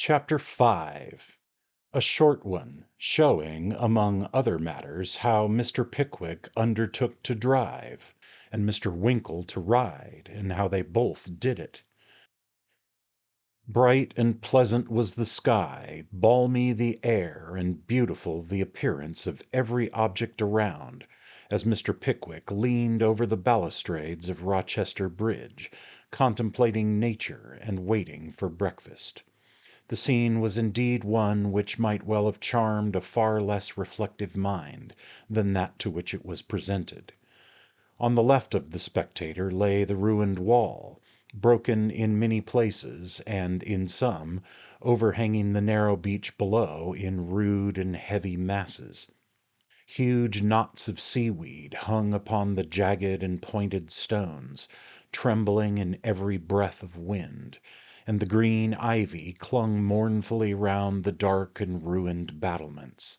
Chapter 5 A short one, showing, among other matters, how Mr. Pickwick undertook to drive, and Mr. Winkle to ride, and how they both did it. Bright and pleasant was the sky, balmy the air, and beautiful the appearance of every object around, as Mr. Pickwick leaned over the balustrades of Rochester Bridge, contemplating nature and waiting for breakfast. The scene was indeed one which might well have charmed a far less reflective mind than that to which it was presented. On the left of the spectator lay the ruined wall, broken in many places, and in some, overhanging the narrow beach below in rude and heavy masses. Huge knots of seaweed hung upon the jagged and pointed stones, trembling in every breath of wind, and the green ivy clung mournfully round the dark and ruined battlements.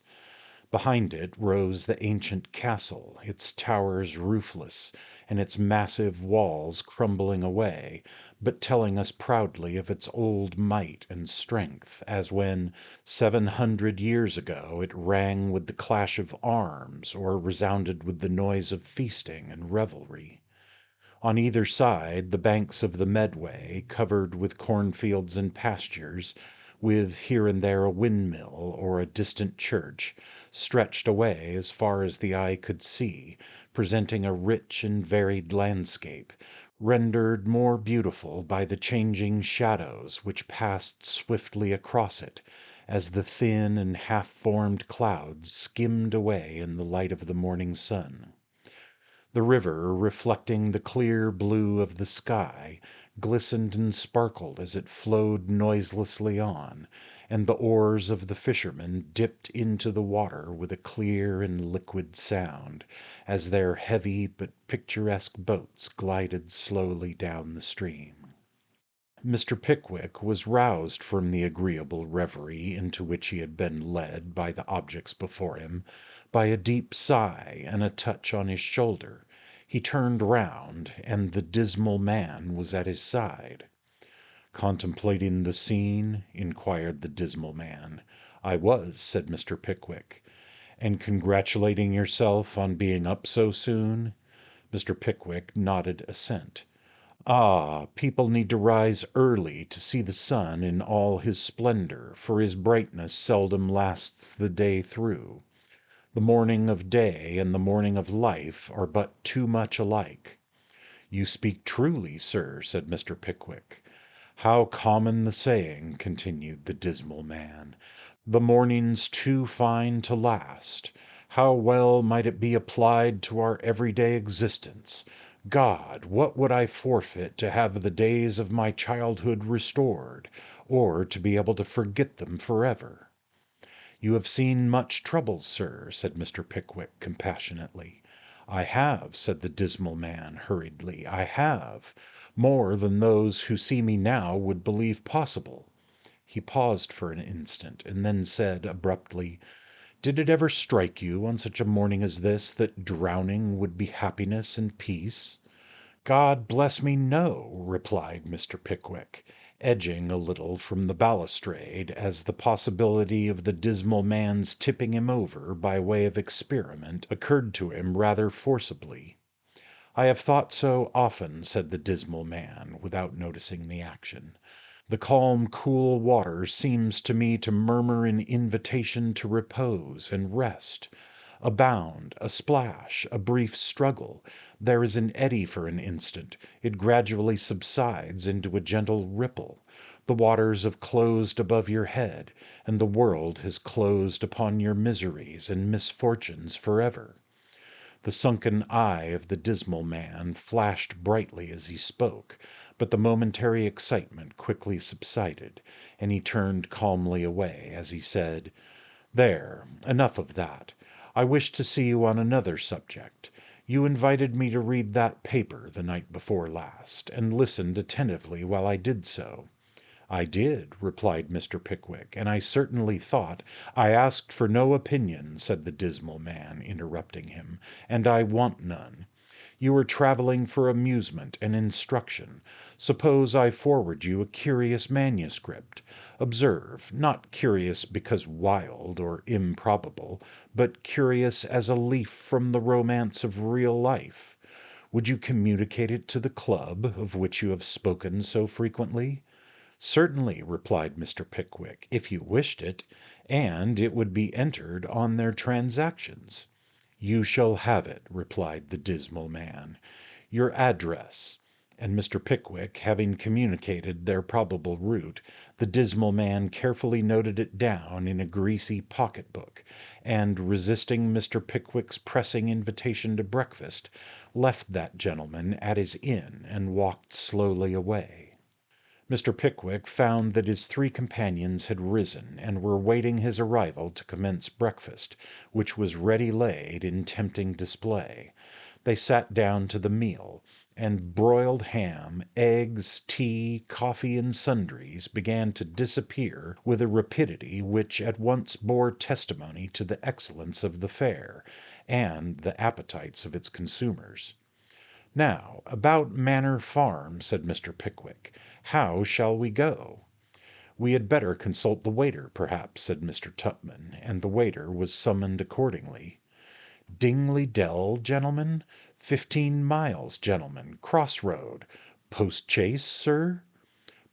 Behind it rose the ancient castle, its towers roofless, and its massive walls crumbling away, but telling us proudly of its old might and strength, as when, 700 years ago, it rang with the clash of arms, or resounded with the noise of feasting and revelry. On either side, the banks of the Medway, covered with cornfields and pastures, with here and there a windmill or a distant church, stretched away as far as the eye could see, presenting a rich and varied landscape, rendered more beautiful by the changing shadows which passed swiftly across it, as the thin and half-formed clouds skimmed away in the light of the morning sun. The river, reflecting the clear blue of the sky, glistened and sparkled as it flowed noiselessly on, and the oars of the fishermen dipped into the water with a clear and liquid sound, as their heavy but picturesque boats glided slowly down the stream. Mr. Pickwick was roused from the agreeable reverie into which he had been led by the objects before him, by a deep sigh and a touch on his shoulder. He turned round, and the dismal man was at his side. "Contemplating the scene?" inquired the dismal man. "I was," said Mr. Pickwick. "And congratulating yourself on being up so soon?" Mr. Pickwick nodded assent. "Ah, people need to rise early to see the sun in all his splendor, for his brightness seldom lasts the day through. The morning of day and the morning of life are but too much alike." "You speak truly, sir," said Mr. Pickwick. "How common the saying," continued the dismal man, "the morning's too fine to last." How well might it be applied to our everyday existence! God, what would I forfeit to have the days of my childhood restored, or to be able to forget them forever? "You have seen much trouble, sir," said Mr. Pickwick compassionately. "I have," said the dismal man hurriedly, "I have. More than those who see me now would believe possible." He paused for an instant, and then said abruptly, "Did it ever strike you on such a morning as this that drowning would be happiness and peace?" "God bless me, no," replied Mr. Pickwick, edging a little from the balustrade, as the possibility of the dismal man's tipping him over by way of experiment occurred to him rather forcibly. "I have thought so often," said the dismal man, without noticing the action. "The calm, cool water seems to me to murmur an invitation to repose and rest. A bound, a splash, a brief struggle, there is an eddy for an instant, it gradually subsides into a gentle ripple, the waters have closed above your head, and the world has closed upon your miseries and misfortunes forever." The sunken eye of the dismal man flashed brightly as he spoke, but the momentary excitement quickly subsided, and he turned calmly away as he said, "There, enough of that. I wish to see you on another subject. You invited me to read that paper the night before last, and listened attentively while I did so." "I did," replied Mr. Pickwick, "and I certainly thought—" "I asked for no opinion," said the dismal man, interrupting him, "and I want none. You are travelling for amusement and instruction. Suppose I forward you a curious manuscript. Observe, not curious because wild or improbable, but curious as a leaf from the romance of real life. Would you communicate it to the club of which you have spoken so frequently?" "Certainly," replied Mr. Pickwick, "if you wished it, and it would be entered on their transactions." "You shall have it," replied the dismal man. "Your address," and Mr. Pickwick having communicated their probable route, the dismal man carefully noted it down in a greasy pocket book, and resisting Mr. Pickwick's pressing invitation to breakfast, left that gentleman at his inn and walked slowly away. Mr. Pickwick found that his three companions had risen and were waiting his arrival to commence breakfast, which was ready laid in tempting display. They sat down to the meal, and broiled ham, eggs, tea, coffee, and sundries began to disappear with a rapidity which at once bore testimony to the excellence of the fare, and the appetites of its consumers. "Now, about Manor Farm," said Mr. Pickwick. "How shall we go?" "We had better consult the waiter, perhaps," said Mr. Tupman, and the waiter was summoned accordingly. "Dingley Dell, gentlemen? 15 miles, gentlemen, cross road. Post chaise, sir?"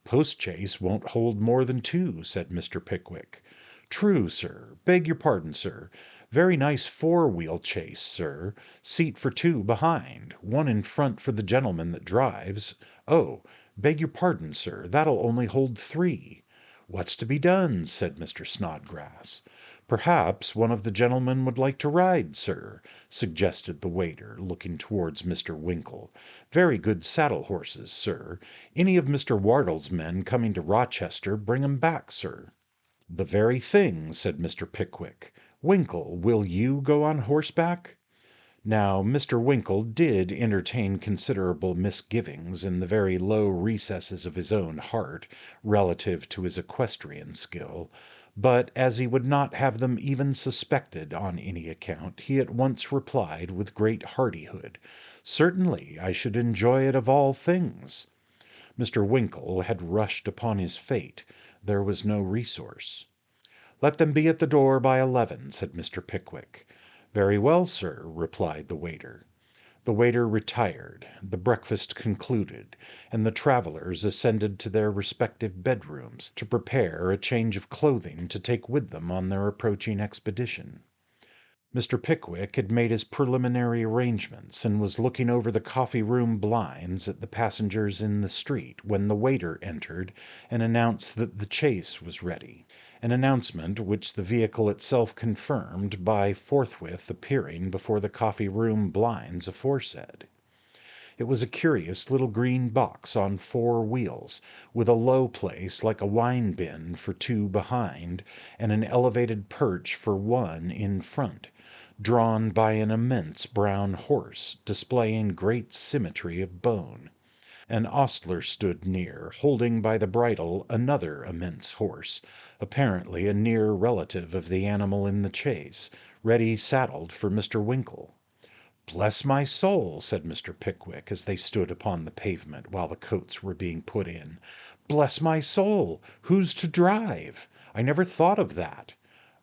"Post chaise won't hold more than 2," said Mr. Pickwick. "True, sir. Beg your pardon, sir. Very nice 4-wheel chaise, sir. Seat for 2 behind. One in front for the gentleman that drives. Oh, beg your pardon, sir. That'll only hold 3." "What's to be done?" said Mr. Snodgrass. "Perhaps one of the gentlemen would like to ride, sir," suggested the waiter, looking towards Mr. Winkle. "Very good saddle horses, sir. Any of Mr. Wardle's men coming to Rochester, bring 'em back, sir." "The very thing," said Mr. Pickwick. "Winkle, will you go on horseback?" Now Mr. Winkle did entertain considerable misgivings in the very low recesses of his own heart relative to his equestrian skill, but as he would not have them even suspected on any account, he at once replied with great hardihood, "Certainly, I should enjoy it of all things." Mr. Winkle had rushed upon his fate. There was no resource. "Let them be at the door by 11," said Mr. Pickwick. "Very well, sir," replied the waiter. The waiter retired, the breakfast concluded, and the travellers ascended to their respective bedrooms to prepare a change of clothing to take with them on their approaching expedition. Mr. Pickwick had made his preliminary arrangements, and was looking over the coffee-room blinds at the passengers in the street, when the waiter entered and announced that the chaise was ready, an announcement which the vehicle itself confirmed by forthwith appearing before the coffee-room blinds aforesaid. It was a curious little green box on 4 wheels, with a low place like a wine bin for 2 behind, and an elevated perch for 1 in front, drawn by an immense brown horse, displaying great symmetry of bone. An ostler stood near, holding by the bridle another immense horse, apparently a near relative of the animal in the chaise, ready saddled for Mr. Winkle. "Bless my soul!" said Mr. Pickwick, as they stood upon the pavement while the coats were being put in. "Bless my soul! Who's to drive? I never thought of that."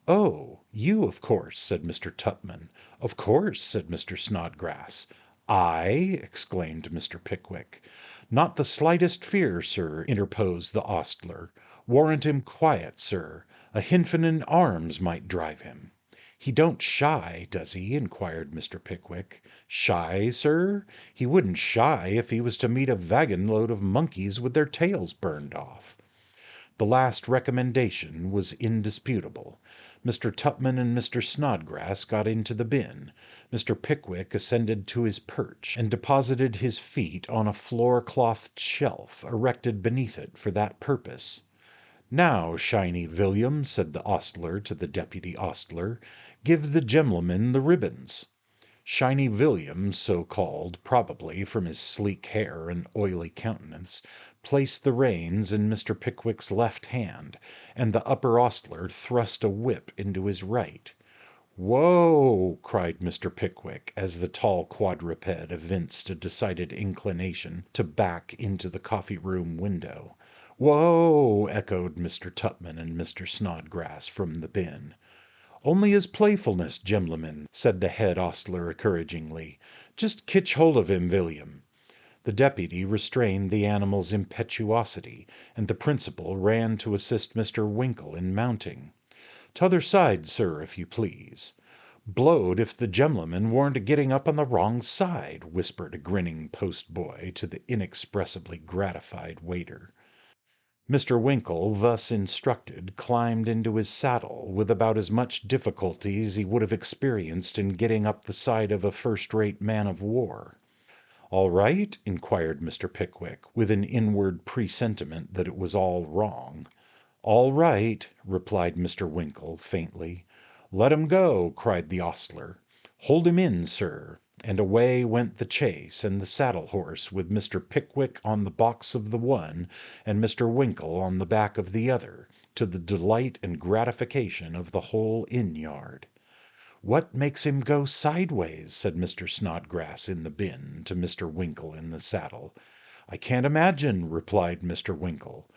"Oh, you, of course," said Mr. Tupman. "Of course," said Mr. Snodgrass. "I?" exclaimed Mr. Pickwick. "Not the slightest fear, sir," interposed the ostler. "Warrant him quiet, sir. A hinfant in arms might drive him." "He don't shy, does he?" inquired Mr. Pickwick. "Shy, sir? He wouldn't shy if he was to meet a wagon load of monkeys with their tails burned off." The last recommendation was indisputable. Mr. Tupman and Mr. Snodgrass got into the bin. Mr. Pickwick ascended to his perch, and deposited his feet on a floor-clothed shelf erected beneath it for that purpose. "Now, Shiny Villiam," said the ostler to the deputy ostler, "give the gemleman the ribbons." Shiny Villiam, so called, probably, from his sleek hair and oily countenance, placed the reins in Mr. Pickwick's left hand, and the upper ostler thrust a whip into his right. "Whoa!" cried Mr. Pickwick, as the tall quadruped evinced a decided inclination to back into the coffee-room window. "Whoa!" echoed Mr. Tupman and Mr. Snodgrass from the bin. "Only his playfulness, gemlemen," said the head ostler encouragingly. "Just kitch hold of him, Villiam." The deputy restrained the animal's impetuosity, and the principal ran to assist Mr. Winkle in mounting. "T'other side, sir, if you please." "Blowed if the gemleman warn't a getting up on the wrong side," whispered a grinning post-boy to the inexpressibly gratified waiter. Mr. Winkle, thus instructed, climbed into his saddle with about as much difficulty as he would have experienced in getting up the side of a first-rate man-of-war. "All right?" inquired Mr. Pickwick, with an inward presentiment that it was all wrong. "All right," replied Mr. Winkle, faintly. "Let him go!" cried the ostler. "Hold him in, sir!" And away went the chaise and the saddle horse with Mr. Pickwick on the box of the one and Mr. Winkle on the back of the other, to the delight and gratification of the whole inn yard. "What makes him go sideways?" said Mr. Snodgrass in the bin to Mr. Winkle in the saddle. "I can't imagine," replied Mr. Winkle.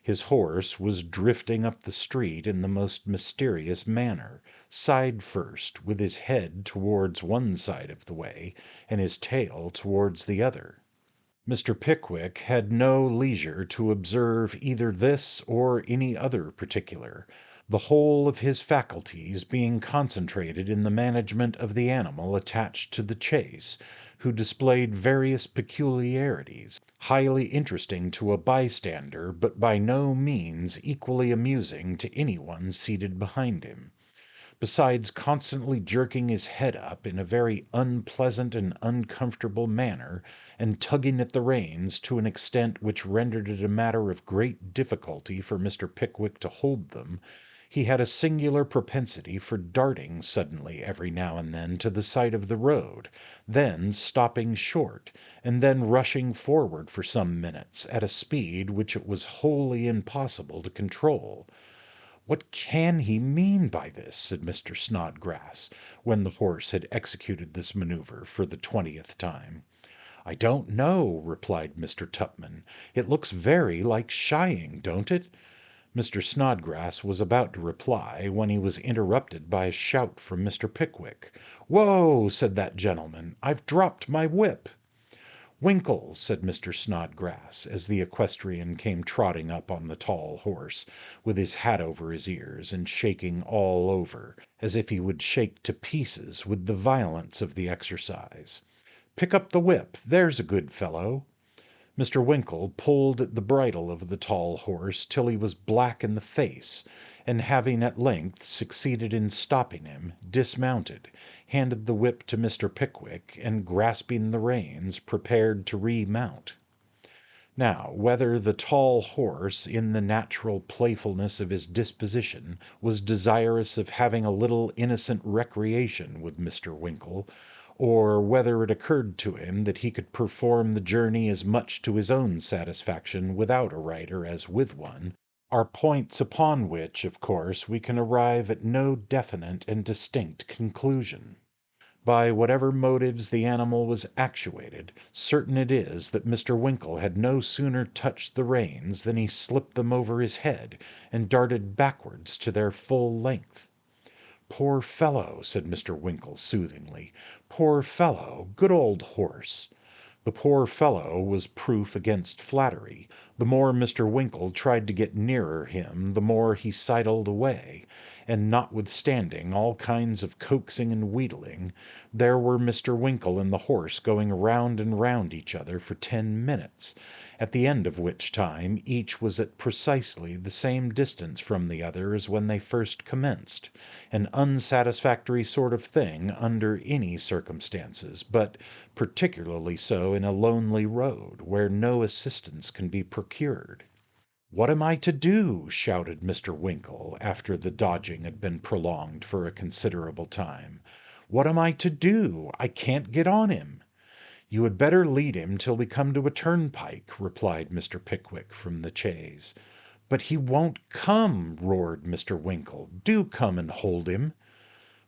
His horse was drifting up the street in the most mysterious manner, side first, with his head towards one side of the way and his tail towards the other. Mr. Pickwick had no leisure to observe either this or any other particular, the whole of his faculties being concentrated in the management of the animal attached to the chaise, who displayed various peculiarities, highly interesting to a bystander, but by no means equally amusing to any one seated behind him. Besides constantly jerking his head up in a very unpleasant and uncomfortable manner, and tugging at the reins to an extent which rendered it a matter of great difficulty for Mr. Pickwick to hold them, he had a singular propensity for darting suddenly every now and then to the side of the road, then stopping short, and then rushing forward for some minutes at a speed which it was wholly impossible to control. "What can he mean by this?" said Mr. Snodgrass, when the horse had executed this maneuver for the 20th time. "I don't know," replied Mr. Tupman. "It looks very like shying, don't it?" Mr. Snodgrass was about to reply when he was interrupted by a shout from Mr. Pickwick. "Whoa!" said that gentleman. "I've dropped my whip." "Winkle," said Mr. Snodgrass, as the equestrian came trotting up on the tall horse, with his hat over his ears and shaking all over, as if he would shake to pieces with the violence of the exercise. "Pick up the whip, there's a good fellow." Mr. Winkle pulled at the bridle of the tall horse till he was black in the face, and having at length succeeded in stopping him, dismounted, handed the whip to Mr. Pickwick, and grasping the reins, prepared to remount. Now, whether the tall horse, in the natural playfulness of his disposition, was desirous of having a little innocent recreation with Mr. Winkle, or whether it occurred to him that he could perform the journey as much to his own satisfaction without a rider as with one, are points upon which, of course, we can arrive at no definite and distinct conclusion. By whatever motives the animal was actuated, certain it is that Mr. Winkle had no sooner touched the reins than he slipped them over his head and darted backwards to their full length. "Poor fellow," said Mr. Winkle soothingly. "Poor fellow. Good old horse." The "poor fellow" was proof against flattery. The more Mr. Winkle tried to get nearer him, the more he sidled away, and notwithstanding all kinds of coaxing and wheedling, there were Mr. Winkle and the horse going round and round each other for 10 minutes, at the end of which time each was at precisely the same distance from the other as when they first commenced, an unsatisfactory sort of thing under any circumstances, but particularly so in a lonely road, where no assistance can be procured. "What am I to do?" shouted Mr. Winkle, after the dodging had been prolonged for a considerable time. "What am I to do? I can't get on him." "You had better lead him till we come to a turnpike," replied Mr. Pickwick from the chaise. "But he won't come," roared Mr. Winkle. "Do come and hold him."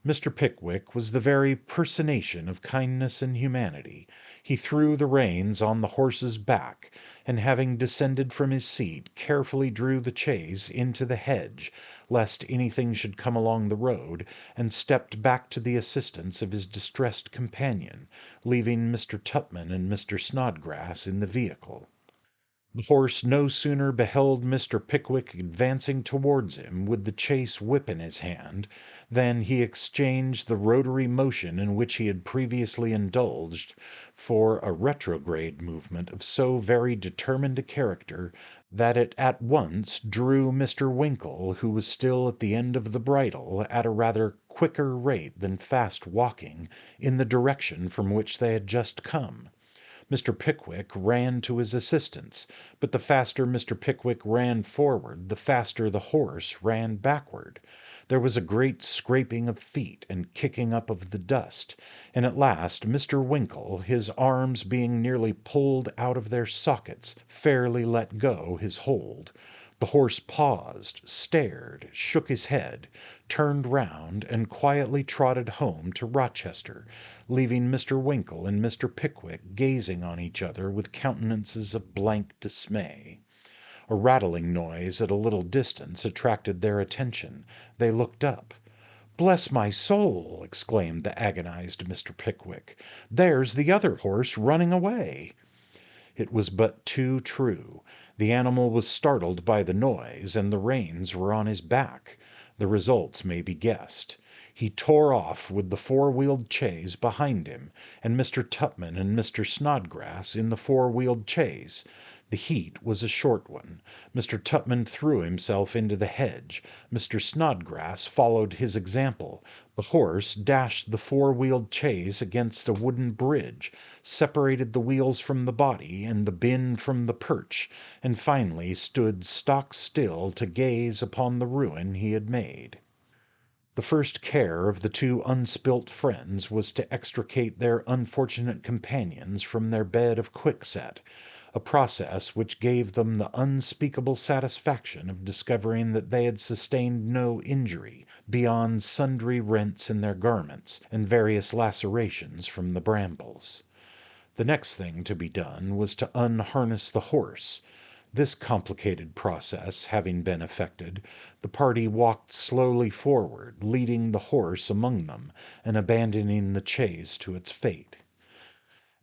Mr. Pickwick was the very personation of kindness and humanity. He threw the reins on the horse's back, and having descended from his seat, carefully drew the chaise into the hedge, lest anything should come along the road, and stepped back to the assistance of his distressed companion, leaving Mr. Tupman and Mr. Snodgrass in the vehicle. The horse no sooner beheld Mr. Pickwick advancing towards him with the chaise whip in his hand, than he exchanged the rotary motion in which he had previously indulged for a retrograde movement of so very determined a character that it at once drew Mr. Winkle, who was still at the end of the bridle, at a rather quicker rate than fast walking, in the direction from which they had just come. Mr. Pickwick ran to his assistance, but the faster Mr. Pickwick ran forward, the faster the horse ran backward. There was a great scraping of feet and kicking up of the dust, and at last Mr. Winkle, his arms being nearly pulled out of their sockets, fairly let go his hold. The horse paused, stared, shook his head, turned round, and quietly trotted home to Rochester, leaving Mr. Winkle and Mr. Pickwick gazing on each other with countenances of blank dismay. A rattling noise at a little distance attracted their attention. They looked up. "Bless my soul!" exclaimed the agonized Mr. Pickwick. "There's the other horse running away!" It was but too true. The animal was startled by the noise, and the reins were on his back. The results may be guessed. He tore off with the four-wheeled chaise behind him, and Mr. Tupman and Mr. Snodgrass in the four-wheeled chaise. The heat was a short one. Mr. Tupman threw himself into the hedge. Mr. Snodgrass followed his example. The horse dashed the four-wheeled chaise against a wooden bridge, separated the wheels from the body and the bin from the perch, and finally stood stock still to gaze upon the ruin he had made. The first care of the two unspilt friends was to extricate their unfortunate companions from their bed of quickset, a process which gave them the unspeakable satisfaction of discovering that they had sustained no injury beyond sundry rents in their garments and various lacerations from the brambles. The next thing to be done was to unharness the horse. This complicated process having been effected, the party walked slowly forward, leading the horse among them, and abandoning the chaise to its fate.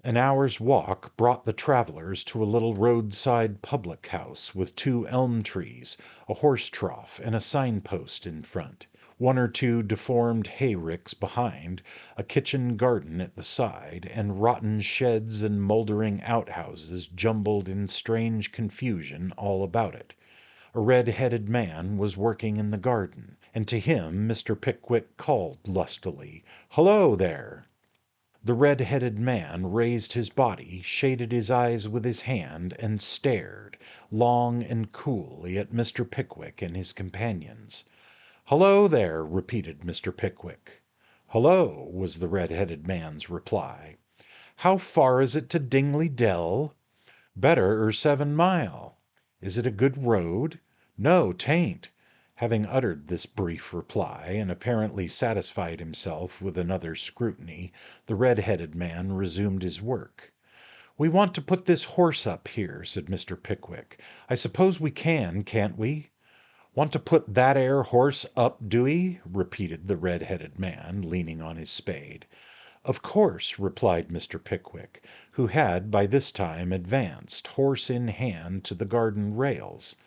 An hour's walk brought the travellers to a little roadside public house with two elm trees, a horse trough, and a signpost in front, one or two deformed hay-ricks behind, a kitchen garden at the side, and rotten sheds and mouldering outhouses jumbled in strange confusion all about it. A red-headed man was working in the garden, and to him Mr. Pickwick called lustily, "Hullo, there!" The red-headed man raised his body, shaded his eyes with his hand, and stared, long and coolly, at Mr. Pickwick and his companions. "Hullo, there!" repeated Mr. Pickwick. "Hullo," was the red-headed man's reply. "How far is it to Dingley Dell?" "Better 7 mile." "Is it a good road?" "No, 'tain't." Having uttered this brief reply, and apparently satisfied himself with another scrutiny, the red-headed man resumed his work. "We want to put this horse up here," said Mr. Pickwick. "I suppose we can, can't we?" "Want to put that 'ere horse up, do 'ee?" repeated the red-headed man, leaning on his spade. "Of course," replied Mr. Pickwick, who had by this time advanced, horse in hand, to the garden rails.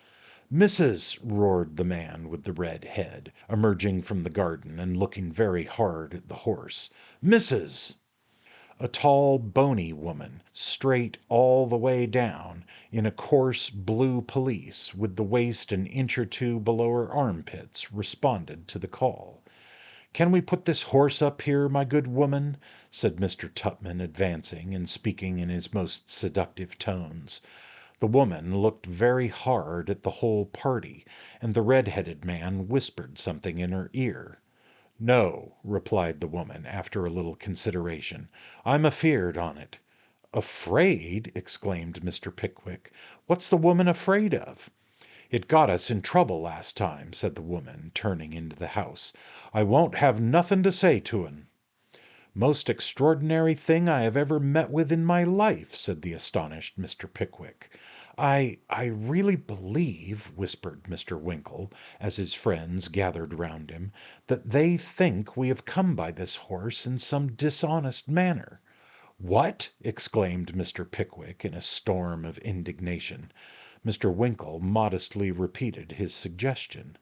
"Missus!" roared the man with the red head, emerging from the garden and looking very hard at the horse. "Missus!" A tall, bony woman, straight all the way down, in a coarse blue pelisse, with the waist an inch or two below her armpits, responded to the call. "Can we put this horse up here, my good woman?" said Mr. Tupman, advancing and speaking in his most seductive tones. The woman looked very hard at the whole party, and the red-headed man whispered something in her ear. "No," replied the woman, after a little consideration. "I'm afeard on't." "Afraid!" exclaimed Mr. Pickwick. "What's the woman afraid of?" "It got us in trouble last time," said the woman, turning into the house. "I won't have nothing to say to 'un." "Most extraordinary thing I have ever met with in my life," said the astonished Mr. Pickwick. "I really believe," whispered Mr. Winkle, as his friends gathered round him, "that they think we have come by this horse in some dishonest manner." "What!" exclaimed Mr. Pickwick in a storm of indignation. Mr. Winkle modestly repeated his suggestion.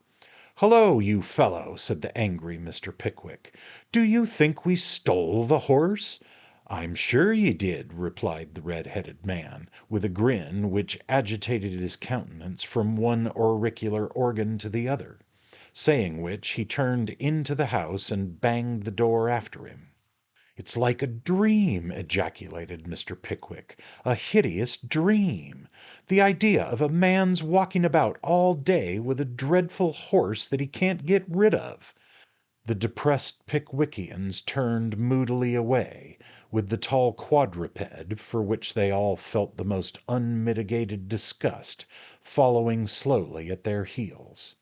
"Hullo, you fellow!" said the angry Mr. Pickwick. "Do you think we stole the horse?" "I'm sure ye did," replied the red-headed man, with a grin which agitated his countenance from one auricular organ to the other. Saying which, he turned into the house and banged the door after him. "It's like a dream!" ejaculated Mr. Pickwick. "A hideous dream! The idea of a man's walking about all day with a dreadful horse that he can't get rid of!" The depressed Pickwickians turned moodily away, with the tall quadruped, for which they all felt the most unmitigated disgust, following slowly at their heels.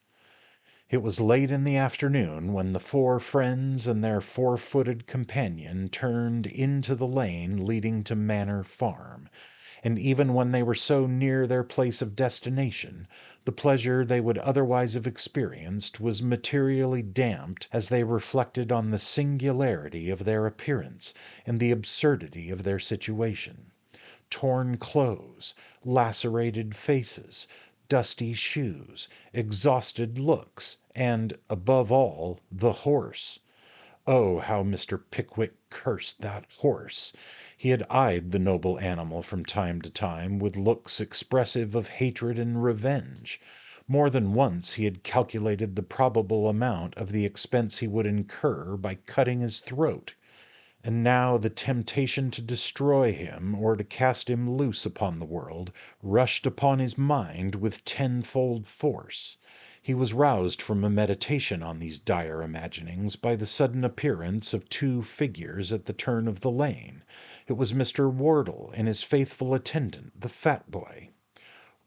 It was late in the afternoon when the four friends and their four-footed companion turned into the lane leading to Manor Farm, and even when they were so near their place of destination, the pleasure they would otherwise have experienced was materially damped as they reflected on the singularity of their appearance and the absurdity of their situation. Torn clothes, lacerated faces, dusty shoes, exhausted looks, and, above all, the horse. Oh, how Mr. Pickwick cursed that horse! He had eyed the noble animal from time to time with looks expressive of hatred and revenge. More than once he had calculated the probable amount of the expense he would incur by cutting his throat. And now the temptation to destroy him or to cast him loose upon the world rushed upon his mind with tenfold force. He was roused from a meditation on these dire imaginings by the sudden appearance of two figures at the turn of the lane. It was Mr. Wardle and his faithful attendant, the fat boy.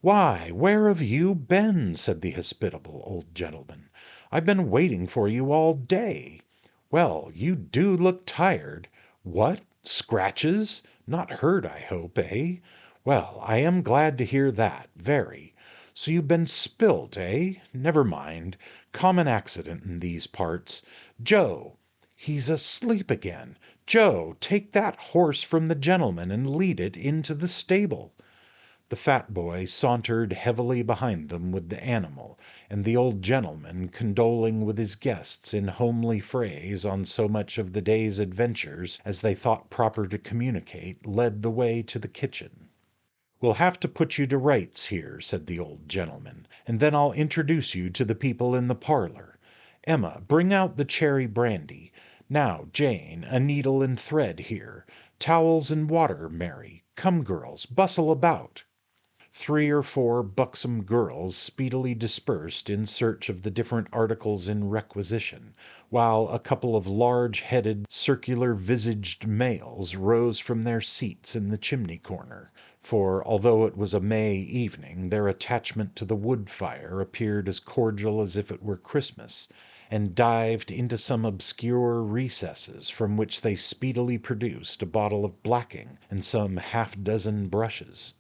"Why, where have you been?" said the hospitable old gentleman. "I've been waiting for you all day. Well, you do look tired. What? Scratches? Not hurt, I hope, eh? Well, I am glad to hear that, very. So you've been spilt, eh? Never mind. Common accident in these parts. Joe! He's asleep again. Joe, take that horse from the gentleman and lead it into the stable." The fat boy sauntered heavily behind them with the animal, and the old gentleman, condoling with his guests in homely phrase on so much of the day's adventures as they thought proper to communicate, led the way to the kitchen. "We'll have to put you to rights here," said the old gentleman, "and then I'll introduce you to the people in the parlour. Emma, bring out the cherry brandy. Now, Jane, a needle and thread here. Towels and water, Mary. Come, girls, bustle about." Three or four buxom girls speedily dispersed in search of the different articles in requisition, while a couple of large-headed, circular-visaged males rose from their seats in the chimney-corner, for although it was a May evening, their attachment to the wood-fire appeared as cordial as if it were Christmas, and dived into some obscure recesses, from which they speedily produced a bottle of blacking and some half-dozen brushes.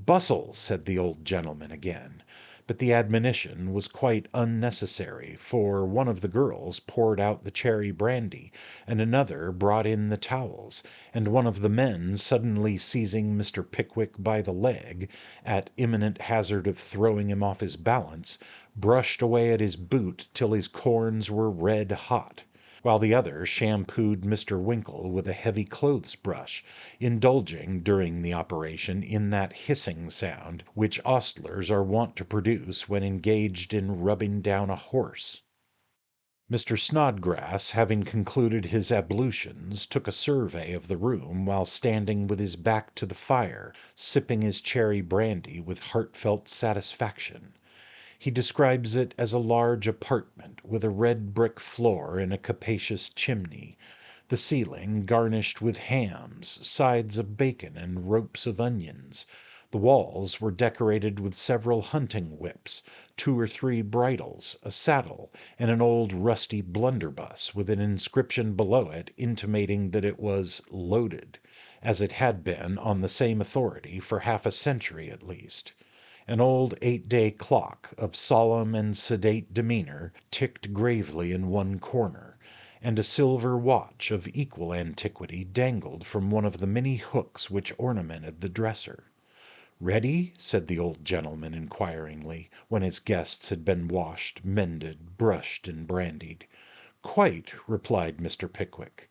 "Bustle," said the old gentleman again, but the admonition was quite unnecessary, for one of the girls poured out the cherry brandy, and another brought in the towels, and one of the men suddenly seizing Mr. Pickwick by the leg, at imminent hazard of throwing him off his balance, brushed away at his boot till his corns were red hot, while the other shampooed Mr. Winkle with a heavy clothes brush, indulging during the operation in that hissing sound which ostlers are wont to produce when engaged in rubbing down a horse. Mr. Snodgrass, having concluded his ablutions, took a survey of the room while standing with his back to the fire, sipping his cherry brandy with heartfelt satisfaction. He describes it as a large apartment with a red brick floor and a capacious chimney, the ceiling garnished with hams, sides of bacon, and ropes of onions, The walls were decorated with several hunting whips, 2 or 3 bridles, a saddle, and an old rusty blunderbuss with an inscription below it intimating that it was "loaded," as it had been on the same authority for half a century at least. An old 8-day clock, of solemn and sedate demeanour, ticked gravely in one corner, and a silver watch of equal antiquity dangled from one of the many hooks which ornamented the dresser. "Ready?" said the old gentleman inquiringly, when his guests had been washed, mended, brushed, and brandied. "Quite," replied Mr. Pickwick.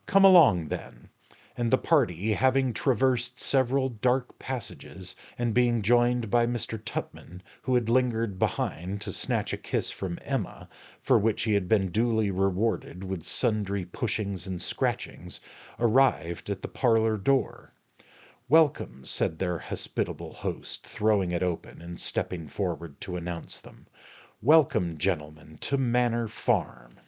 "Come along, then." And the party, having traversed several dark passages, and being joined by Mr. Tupman, who had lingered behind to snatch a kiss from Emma, for which he had been duly rewarded with sundry pushings and scratchings, arrived at the parlour door. "Welcome," said their hospitable host, throwing it open and stepping forward to announce them. "Welcome, gentlemen, to Manor Farm."